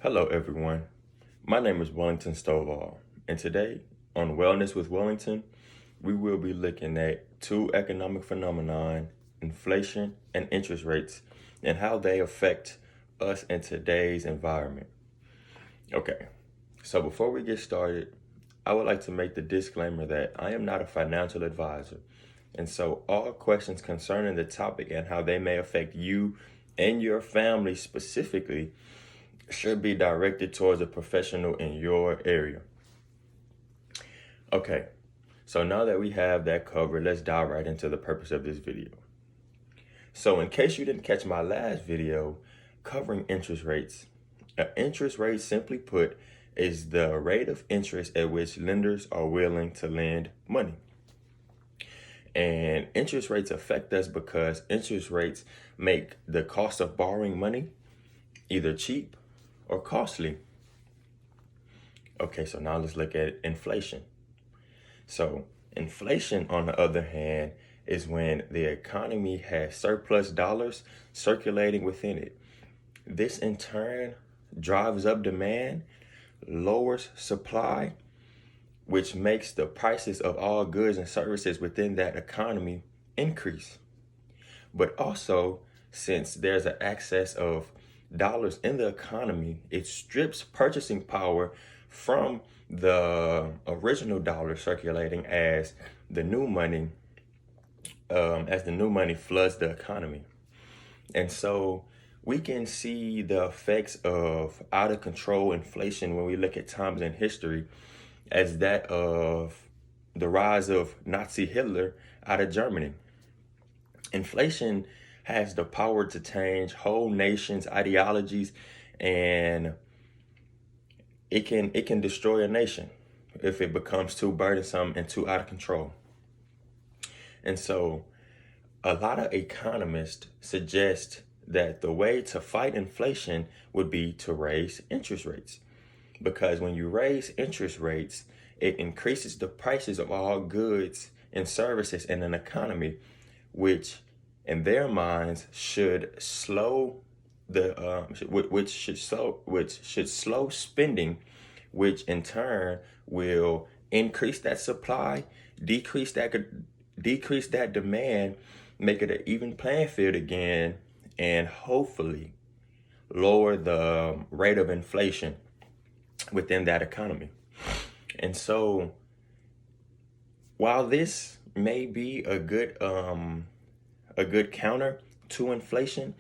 Hello, everyone. My name is Wellington Stovall, and today on Wellness with Wellington, we will be looking at two economic phenomena, inflation and interest rates, and how they affect us in today's environment. Okay, so before we get started, I would like to make the disclaimer that I am not a financial advisor, and so all questions concerning the topic and how they may affect you and your family specifically should be directed towards a professional in your area. Okay, so now that we have that covered, let's dive right into the purpose of this video. So in case you didn't catch my last video covering interest rates, an interest rate, simply put, is the rate of interest at which lenders are willing to lend money. And interest rates affect us because interest rates make the cost of borrowing money either cheap or costly. Okay, so now let's look at inflation. So inflation, on the other hand, is when the economy has surplus dollars circulating within it. This in turn drives up demand, lowers supply, which makes the prices of all goods and services within that economy increase. But also, since there's an excess of dollars in the economy, it strips purchasing power from the original dollar circulating as the new money floods the economy. And so we can see the effects of out of control inflation when we look at times in history as that of the rise of Nazi Hitler out of Germany. Inflation has the power to change whole nations' ideologies, and it can destroy a nation if it becomes too burdensome and too out of control. And so a lot of economists suggest that the way to fight inflation would be to raise interest rates. Because when you raise interest rates, it increases the prices of all goods and services in an economy, which in their minds should slow which should slow spending, which in turn will increase that supply, decrease that demand, make it an even playing field again, and hopefully lower the rate of inflation within that economy. And so while this may be a good counter to inflation,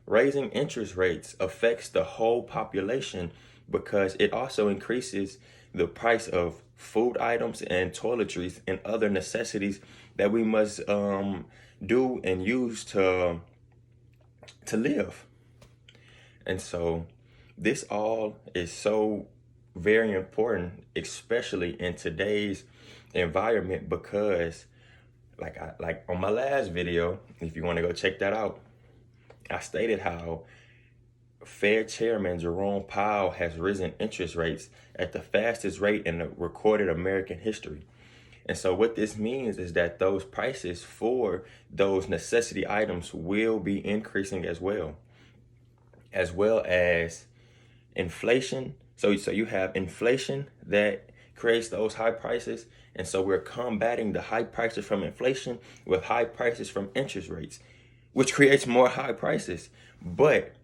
raising interest rates affects the whole population because it also increases the price of food items and toiletries and other necessities that we must do and use to live. And so this all is so very important, especially in today's environment, because like on my last video, if you want to go check that out, I stated how Fed Chairman Jerome Powell has risen interest rates at the fastest rate in the recorded American history. And so what this means is that those prices for those necessity items will be increasing as well as inflation. So you have inflation that creates those high prices. And so we're combating the high prices from inflation with high prices from interest rates, which creates more high prices. But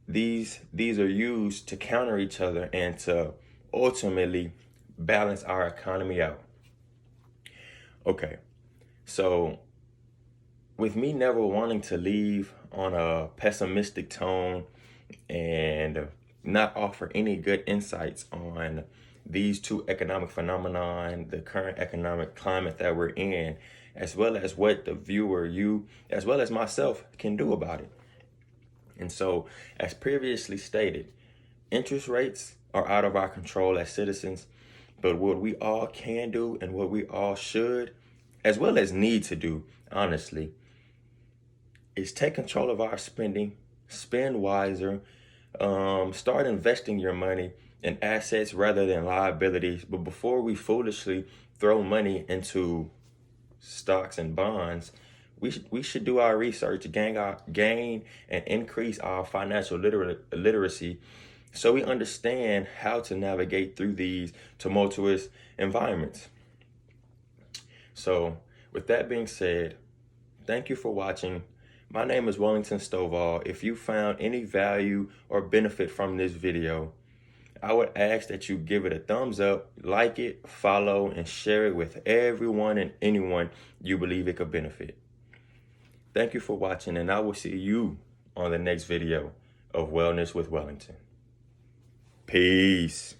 these are used to counter each other and to ultimately balance our economy out. Okay, so with me never wanting to leave on a pessimistic tone and not offer any good insights on these two economic phenomena, the current economic climate that we're in, as well as what the viewer, you, as well as myself, can do about it. And so, as previously stated, interest rates are out of our control as citizens, but what we all can do and what we all should, as well as need to do, honestly, is take control of our spending, spend wiser, start investing your money in assets rather than liabilities. But before we foolishly throw money into stocks and bonds, we should do our research, gain and increase our financial literacy, so we understand how to navigate through these tumultuous environments. So, with that being said, thank you for watching. My name is Wellington Stovall. If you found any value or benefit from this video, I would ask that you give it a thumbs up, like it, follow, and share it with everyone and anyone you believe it could benefit. Thank you for watching, and I will see you on the next video of Wellness with Wellington. Peace.